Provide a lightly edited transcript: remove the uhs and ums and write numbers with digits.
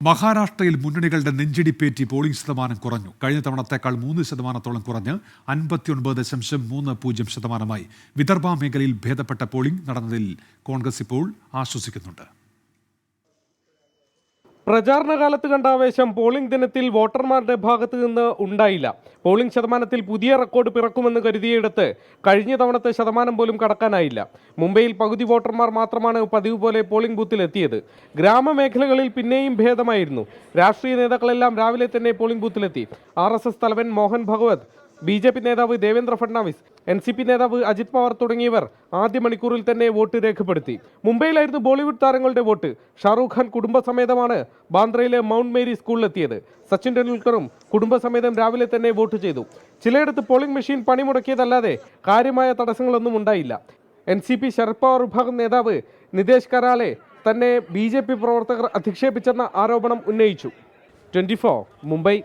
മഹാരാഷ്ട്രയിൽ മുന്നണികളുടെ നെഞ്ചിടിപ്പേറ്റി പോളിംഗ് ശതമാനം കുറഞ്ഞു. കഴിഞ്ഞ തവണത്തേക്കാൾ 3% കുറഞ്ഞ് 59.30% വിദർഭ മേഖലയിൽ ഭേദപ്പെട്ട പോളിംഗ് നടന്നതിൽ കോൺഗ്രസ് ഇപ്പോൾ ആശ്വസിക്കുന്നുണ്ട്. പ്രചാരണ കാലത്ത് കണ്ട ആവേശം പോളിംഗ് ദിനത്തിൽ വോട്ടർമാരുടെ ഭാഗത്തു നിന്ന് ഉണ്ടായില്ല. പോളിംഗ് ശതമാനത്തിൽ പുതിയ റെക്കോർഡ് പിറക്കുമെന്ന് കരുതിയിടത്ത് കഴിഞ്ഞ തവണത്തെ ശതമാനം പോലും കടക്കാനായില്ല. മുംബൈയിൽ പകുതി വോട്ടർമാർ മാത്രമാണ് പതിവ് പോലെ പോളിംഗ് ബൂത്തിലെത്തിയത്. ഗ്രാമമേഖലകളിൽ പിന്നെയും ഭേദമായിരുന്നു. രാഷ്ട്രീയ നേതാക്കളെല്ലാം രാവിലെ തന്നെ പോളിംഗ് ബൂത്തിലെത്തി. RSS തലവൻ മോഹൻ ഭഗവത്, BJP നേതാവ് ദേവേന്ദ്ര ഫഡ്നാവിസ്, NCP നേതാവ് അജിത് പവാർ തുടങ്ങിയവർ ആദ്യ മണിക്കൂറിൽ തന്നെ വോട്ട് രേഖപ്പെടുത്തി. മുംബൈയിലായിരുന്നു ബോളിവുഡ് താരങ്ങളുടെ വോട്ട്. ഷാറൂഖ് ഖാൻ കുടുംബസമേതമാണ് ബാന്ദ്രയിലെ മൗണ്ട് മേരി സ്കൂളിലെത്തിയത്. സച്ചിൻ ടെണ്ടുൽക്കറും കുടുംബസമേതം രാവിലെ തന്നെ വോട്ട് ചെയ്തു. ചിലയിടത്ത് പോളിംഗ് മെഷീൻ പണിമുടക്കിയതല്ലാതെ കാര്യമായ തടസ്സങ്ങളൊന്നും ഉണ്ടായില്ല. NCP ശരത് പവാർ വിഭാഗം നേതാവ് നിതേഷ് കരാലെ തന്നെ BJP പ്രവർത്തകർ അധിക്ഷേപിച്ചെന്ന ആരോപണം ഉന്നയിച്ചു. 24 മുംബൈ.